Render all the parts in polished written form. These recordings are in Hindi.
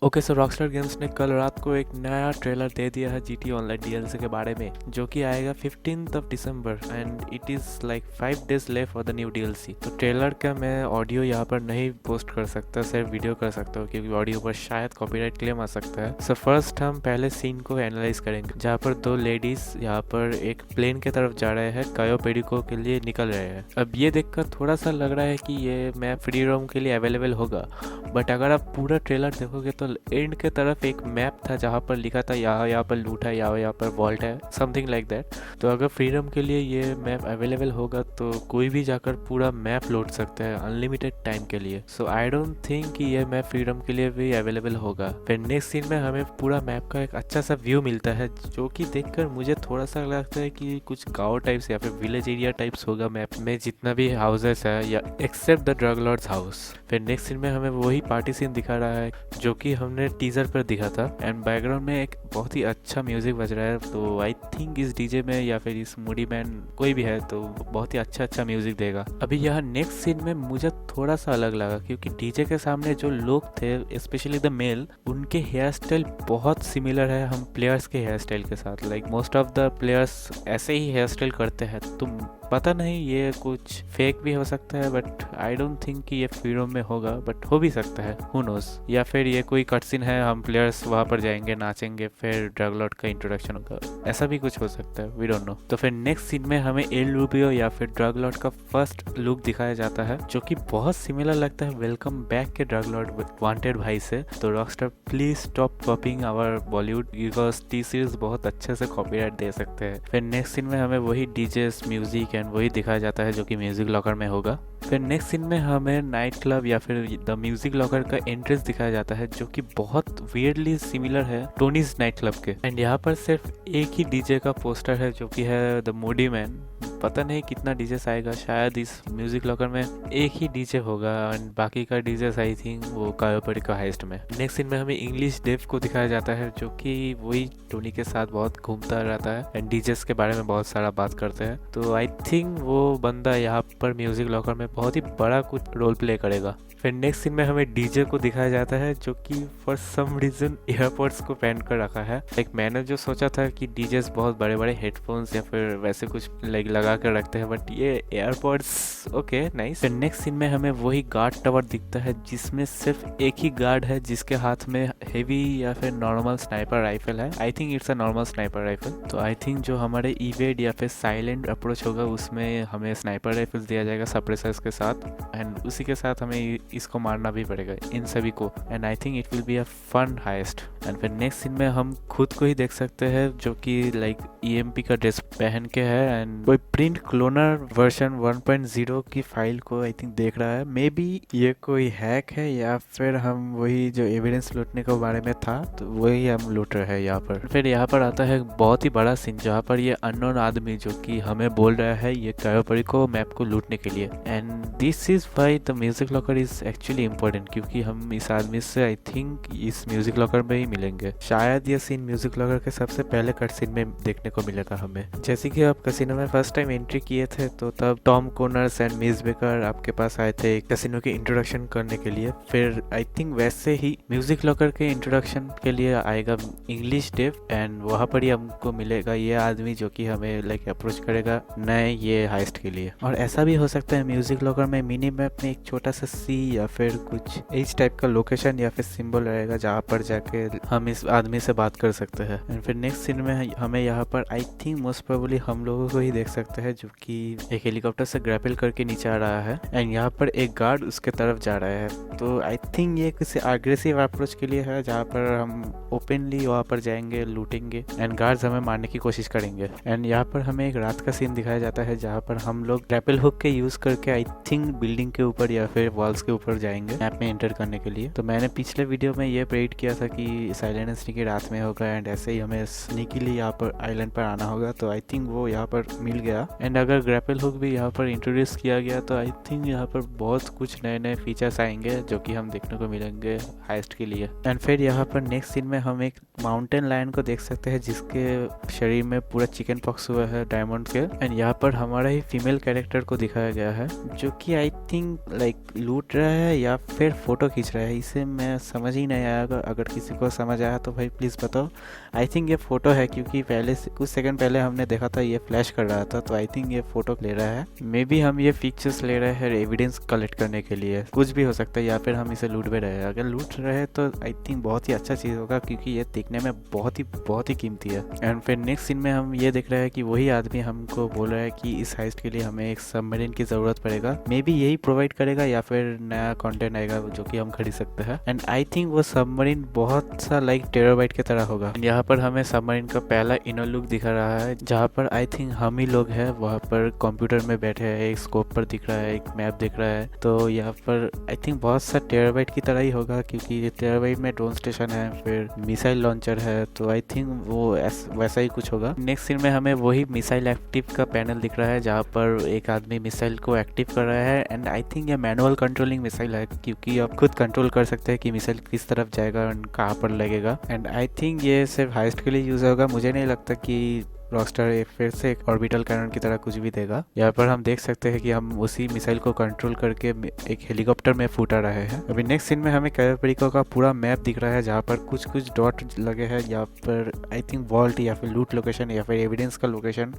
ओके सो रॉकस्टार गेम्स ने कल रात को एक नया ट्रेलर दे दिया है जीटी ऑनलाइन डीएलसी के बारे में, जो कि आएगा 15th December and it is like 5 days left for the new DLC. तो ट्रेलर का मैं ऑडियो यहाँ पर नहीं पोस्ट कर सकता, सिर्फ वीडियो कर सकता हूँ क्योंकि ऑडियो पर शायद कॉपीराइट क्लेम आ सकता है। सो फर्स्ट हम पहले सीन को एनालाइज करेंगे जहाँ पर दो लेडीज यहाँ पर एक प्लेन की तरफ जा रहे हैं, कायो पेरिको के लिए निकल रहे हैं। अब ये देखकर थोड़ा सा लग रहा है कि ये मैप फ्री रोम के लिए अवेलेबल होगा, बट अगर आप पूरा ट्रेलर देखोगे तो एंड के तरफ एक मैप था जहाँ पर लिखा था यहाँ पर लूट है, यहाँ पर वॉल्ट है, समथिंग लाइक दैट। तो अगर फ्रीडम के लिए ये मैप अवेलेबल होगा तो कोई भी जाकर पूरा मैप लूट सकता है अनलिमिटेड टाइम के लिए। सो आई डोंट थिंक कि ये मैप फ्रीडम के लिए भी अवेलेबल होगा। फिर नेक्स्ट सीन में हमें पूरा मैप का एक अच्छा सा व्यू मिलता है, जो कि देखकर मुझे थोड़ा सा लगता है कि कुछ गाँव टाइप्स या फिर विलेज एरिया टाइप्स होगा मैप में, जितना भी हाउसेस है या except the drug lord's house. फिर नेक्स्ट सीन में हमें वही पार्टी सीन दिखा रहा है जो कि हमने टीजर पर दिखा था, एंड बैकग्राउंड में एक बहुत ही अच्छा म्यूजिक बज रहा है। तो आई थिंक इस डीजे में या फिर इस मूडी मैन कोई भी है तो बहुत ही अच्छा म्यूजिक देगा। अभी यहाँ नेक्स्ट सीन में मुझे थोड़ा सा अलग लगा क्योंकि डीजे के सामने जो लोग थे, स्पेशली द मेल, उनके हेयर स्टाइल बहुत सिमिलर है हम प्लेयर्स के हेयर स्टाइल के साथ। Like most of the players ऐसे ही हेयर स्टाइल करते हैं। तो पता नहीं ये कुछ फेक भी हो सकता है, बट आई डोंट थिंक कि ये फ्रीडम में होगा, बट हो भी सकता है, हु नोज। या फिर ये कोई कटसीन है, हम प्लेयर्स वहाँ पर जाएंगे, नाचेंगे, फिर ड्रग लॉर्ड का इंट्रोडक्शन होगा, ऐसा भी कुछ हो सकता है, वी डोंट नो। तो फिर नेक्स्ट सीन में हमें एल रूबियो या फिर ड्रग लॉर्ड का फर्स्ट लुक दिखाया जाता है, जो कि बहुत सिमिलर लगता है वेलकम बैक के ड्रग लॉर्ड वांटेड भाई से। तो rockstar please stop copying our Bollywood, because T Series बहुत अच्छे से कॉपीराइट दे सकते हैं। फिर नेक्स्ट सीन में हमें वही डीजेस म्यूजिक एंड वही दिखाया जाता है जो कि म्यूजिक लॉकर में होगा। फिर नेक्स्ट सीन में हमें नाइट क्लब या फिर द म्यूजिक लॉकर का एंट्रेंस दिखाया जाता है, जो कि बहुत वियर्डली सिमिलर है टोनीज नाइट क्लब के। एंड यहाँ पर सिर्फ एक ही डीजे का पोस्टर है जो कि है द मूडी मैन। पता नहीं कितना डीजे आएगा, शायद इस म्यूजिक लॉकर में एक ही डीजे होगा एंड बाकी का डीजे आई थिंक वो कायोपरी का हाइस्ट में। नेक्स्ट सीन में हमें इंग्लिश डेव को दिखाया जाता है, जो कि वही टोनी के साथ बहुत घूमता रहता है एंड डीजेस के बारे में बहुत सारा बात करते हैं। तो आई थिंक वो बंदा यहाँ पर म्यूजिक लॉकर में बहुत ही बड़ा कुछ रोल प्ले करेगा। फिर नेक्स्ट सीन में हमें डीजे को दिखाया जाता है, जो कि फॉर सम रीजन एयरपोर्ट्स को पहन कर रखा है। लाइक मैंने जो सोचा था कि डीजेस बहुत बड़े बड़े हेडफोन्स या फिर वैसे कुछ लाइक लगा कर रखते हैं, बट ये एयरपोर्ट्स, ओके नाइस। फिर नेक्स्ट सीन में हमें वही गार्ड टावर दिखता है जिसमें सिर्फ एक ही गार्ड है जिसके हाथ में हेवी या फिर नॉर्मल स्नाइपर राइफल है। I think it's a normal sniper rifle. तो आई थिंक जो हमारे इवेड या फिर साइलेंट अप्रोच होगा उसमें हमें स्नाइपर राइफल दिया जाएगा सप्रेसर्स के साथ, एंड उसी के साथ हमें इसको मारना भी पड़ेगा इन सभी को। And I think it will be a fun heist. And फिर नेक्स्ट सीन में हम खुद को ही देख सकते हैं जो कि लाइक ईएमपी का ड्रेस पहन के है एंड कोई प्रिंट क्लोनर वर्जन 1.0 की फाइल को आई थिंक देख रहा है। मे बी ये कोई हैक है या फिर हम वही जो एविडेंस लूटने के बारे में था तो वही हम लूट रहे हैं यहाँ पर। फिर यहाँ पर आता है बहुत ही बड़ा सीन जहाँ पर ये अननोन आदमी जो कि हमें बोल रहा है ये कायोपरी को मैप को लूटने के लिए। And this is why the music locker is actually important, क्योंकि हम इस आदमी से आई थिंक इस म्यूजिक लॉकर में ही मिलेंगे। शायद ये सीन म्यूजिक लॉकर के सबसे पहले कट सीन में देखने को मिलेगा हमें। जैसे कि आप कैसीनो में फर्स्ट टाइम एंट्री किए थे तो तब Tom corners and miss baker आपके पास आए थे कैसीनो के इंट्रोडक्शन करने के लिए। फिर आई थिंक वैसे ही म्यूजिक लॉकर के इंट्रोडक्शन के लिए आएगा इंग्लिश डेव एंड वहाँ पर ही हमको मिलेगा ये आदमी जो कि हमें लाइक अप्रोच करेगा नए ये हाइस्ट के लिए। और ऐसा भी हो सकता है म्यूजिक लॉकर में मिनी मैप में एक छोटा सा सी या फिर कुछ इस टाइप का लोकेशन या फिर सिंबल रहेगा जहाँ पर जाके हम इस आदमी से बात कर सकते हैं। एंड फिर नेक्स्ट सीन में हमें यहाँ पर आई थिंक मोस्ट प्रोबेबली हम लोगों को ही देख सकते हैं जो कि एक हेलीकॉप्टर से ग्रैपल करके नीचे आ रहा है एंड यहाँ पर एक गार्ड उसके तरफ जा रहा है। तो आई थिंक ये किसी अग्रेसिव अप्रोच के लिए है जहाँ पर हम ओपनली वहाँ पर जाएंगे, लूटेंगे एंड गार्ड्स हमें मारने की कोशिश करेंगे। एंड यहाँ पर हमें एक रात का सीन दिखाया जाता है जहाँ पर हम लोग ग्रैपल हुक के यूज करके आई थिंक बिल्डिंग के ऊपर या फिर वॉल्स के ऊपर जाएंगे मैप में एंटर करने के लिए। तो मैंने पिछले वीडियो में ये प्रेडिक्ट किया था कि साइलेंट एंड स्नीकी रात में होगा एंड ऐसे ही हमें स्नीकीली यहाँ पर आइलैंड पर आना होगा। तो आई थिंक वो यहाँ पर मिल गया। एंड अगर ग्रैपल हुक भी यहाँ पर इंट्रोड्यूस किया गया तो आई थिंक यहाँ पर बहुत कुछ नए नए फीचर्स आएंगे जो कि हम देखने को मिलेंगे हाइस्ट के लिए। एंड फिर यहाँ पर नेक्स्ट सीन में हम एक माउंटेन लायन को देख सकते हैं जिसके शरीर में पूरा चिकन पॉक्स हुआ है डायमंड के। एंड यहाँ पर हमारा ही फीमेल कैरेक्टर को दिखाया गया है जो कि आई थिंक लाइक लूट रहा है या फिर फोटो खींच रहा है। इसे मैं समझ ही नहीं आया। अगर किसी को समझ आया तो भाई प्लीज़ बताओ। आई थिंक ये फोटो है क्योंकि पहले से कुछ सेकंड पहले हमने देखा था ये फ्लैश कर रहा था। तो आई थिंक ये फोटो ले रहा है। मे बी हम ये पिक्चर्स ले रहे हैं एविडेंस कलेक्ट करने के लिए, कुछ भी हो सकता है, या फिर हम इसे लूट भी रहे हैं। अगर लूट रहे हैं तो आई थिंक बहुत ही अच्छा चीज़ होगा क्योंकि ये देखने में बहुत ही कीमती है। एंड फिर नेक्स्ट सीन में हम ये देख रहे हैं कि वही आदमी हमको बोल रहा है कि इस हाइस्ट के लिए हमें एक सबमरीन की जरूरत पड़ेगा। मे बी यही प्रोवाइड करेगा या फिर नया कंटेंट आएगा जो कि हम खरीद सकते हैं। एंड आई थिंक वो सबमरीन बहुत सा लाइक टेराबाइट की तरह होगा। यहाँ पर हमें सबमरीन का पहला इनर लुक दिखा रहा है जहाँ पर आई थिंक हम ही लोग हैं वहाँ पर कंप्यूटर में बैठे हैं। एक स्कोप पर दिख रहा है, एक मैप दिख रहा है। तो यहाँ पर आई थिंक बहुत सा टेराबाइट की तरह ही होगा क्योंकि टेराबाइट में ड्रोन स्टेशन है, फिर मिसाइल लॉन्चर है। तो आई थिंक वो वैसा ही कुछ होगा। नेक्स्ट सीन में हमें वही मिसाइल एक्टिव का पैनल दिख रहा है जहाँ पर एक आदमी मिसाइल को एक्टिव कर रहा है। एंड आई थिंक ये मैनुअल कंट्रोलिंग मिसाइल है क्योंकि आप खुद कंट्रोल कर सकते हैं कि मिसाइल किस तरफ जाएगा और कहाँ पर लगेगा। एंड आई थिंक ये सिर्फ हाइस्ट के लिए यूज होगा। मुझे नहीं लगता कि रॉकस्टार फिर से एक ऑर्बिटल कैनन की तरह कुछ भी देगा। यहाँ पर हम देख सकते हैं कि हम उसी मिसाइल को कंट्रोल करके एक हेलीकॉप्टर में फूटा रहे हैं। अभी नेक्स्ट सीन में हमें कैरेब्रिको का पूरा मैप दिख रहा है जहाँ पर कुछ कुछ डॉट लगे हैं। यहाँ पर आई थिंक वॉल्ट या फिर लूट लोकेशन या फिर एविडेंस का लोकेशन।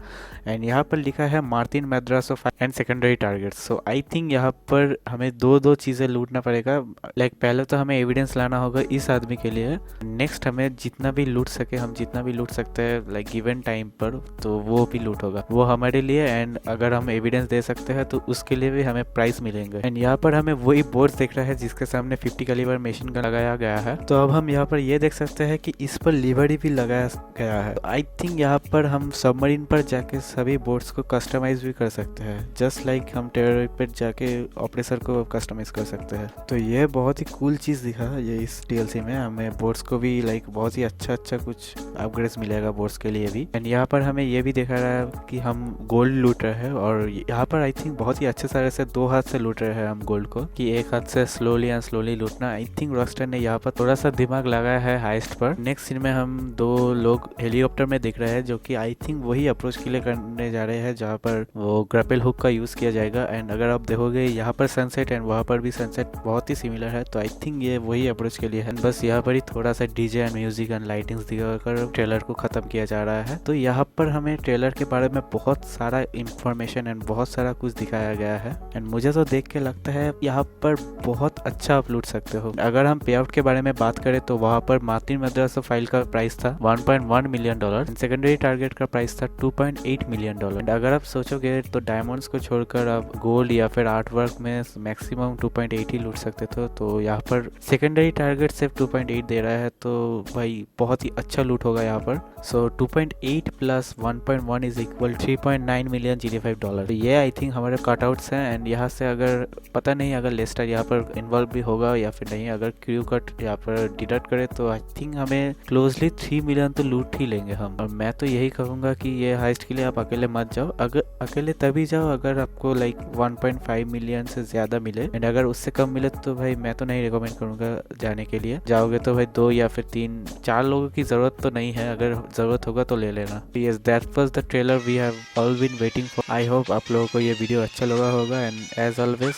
एंड यहाँ पर लिखा है मार्टिन मैद्रासो and secondary target. So I think यहाँ पर हमें दो चीज़ें लूटना पड़ेगा। लाइक पहले तो हमें एविडेंस लाना होगा इस आदमी के लिए। नेक्स्ट हमें जितना भी लूट सके हम जितना भी लूट सकते हैं लाइक गिवन टाइम पर, तो वो भी लूट होगा वो हमारे लिए। एंड अगर हम एविडेंस दे सकते हैं तो उसके लिए भी हमें प्राइस मिलेंगे। एंड यहाँ पर हमें वही बोर्ड दिख रहा है जिसके सामने 50 कैलिबर मशीन गन लगाया गया है। तो अब हम यहाँ पर ये देख सकते हैं कि इस पर लिवरी भी लगाया गया है। आई थिंक यहाँ पर हम सबमरीन पर जाके सभी बोर्ड्स को कस्टमाइज भी कर सकते हैं जस्ट लाइक हम टेरर पर जाके ऑपरेसर को कस्टमाइज कर सकते हैं। तो ये बहुत ही कूल चीज़ दिखा ये इस DLC में। हमें बोर्ड्स को भी लाइक बहुत ही अच्छा कुछ अपग्रेड्स मिलेगा बोर्ड्स के लिए भी। एंड यहाँ पर हमें ये भी देखा रहा है कि हम गोल्ड लूट रहे हैं और यहाँ पर आई थिंक बहुत ही अच्छे तरह से 2 हाथ से लूट रहे हैं हम गोल्ड को, कि एक हाथ से स्लोली लूटना। आई थिंक रॉकस्टार ने यहाँ पर थोड़ा सा दिमाग लगाया है हाइस्ट पर। नेक्स्ट सीन में हम 2 लोग हेलीकॉप्टर में दिख रहे हैं जो कि आई थिंक वही अप्रोच के लिए करने जा रहे हैं जहाँ पर वो ग्रैपल हुक का यूज किया जाएगा। एंड अगर आप देखोगे यहाँ पर सनसेट एंड वहाँ पर भी सनसेट बहुत ही सिमिलर है। तो आई थिंक ये वही अप्रोच के लिए है। बस यहाँ पर ही थोड़ा सा DJ and music and lightings दिखाकर ट्रेलर को खत्म किया जा रहा है। तो यहाँ पर हमें ट्रेलर के बारे में बहुत सारा इंफॉर्मेशन एंड बहुत सारा कुछ दिखाया गया है। एंड मुझे तो देख के लगता है यहाँ पर बहुत अच्छा आप लूट सकते हो। अगर हम पे आउट के बारे में बात करें तो वहाँ पर मार्टिन मैद्रासो फाइल का प्राइस था $1.1 मिलियन एंड सेकेंडरी टारगेट का प्राइस था $2.8 मिलियन। एंड अगर आप सोचोगे तो डायमंड्स को छोड़कर आप गोल्ड या फिर आर्ट वर्क में मैक्सिमम 2.8 ही लूट सकते थे। तो यहाँ पर सेकेंडरी टारगेट सिर्फ 2.8 दे रहा है तो भाई बहुत ही अच्छा लूट होगा यहाँ पर। सो 2.8 प्लस 1.1 इज इक्वल 3.9 मिलियन $5। तो ये आई थिंक हमारे कटआउट्स हैं। एंड यहाँ से अगर पता नहीं अगर लेस्टर यहाँ पर इन्वॉल्व भी होगा या फिर नहीं, अगर क्रू कट यहाँ पर डिडक्ट करे तो आई थिंक हमें क्लोजली 3 मिलियन तो लूट ही लेंगे हम। और मैं तो यही कहूँगा कि ये हाइस्ट के लिए आप अकेले मत जाओ। अगर अकेले तभी जाओ अगर आपको लाइक 1.5 मिलियन से ज़्यादा मिले। एंड अगर उससे कम मिले तो भाई मैं तो नहीं रिकमेंड करूँगा जाने के लिए। जाओगे तो भाई 2 या फिर 3-4 लोगों की ज़रूरत तो नहीं है, अगर ज़रूरत होगा तो ले लेना। Yes, that was the trailer we have all been waiting for. I hope आप लोगों को ये वीडियो अच्छा लगा होगा। एंड एज ऑलवेज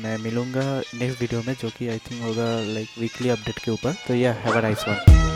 मैं मिलूंगा नेक्स्ट वीडियो में जो कि आई थिंक होगा लाइक वीकली अपडेट के ऊपर। तो या हैव अ नाइस वन।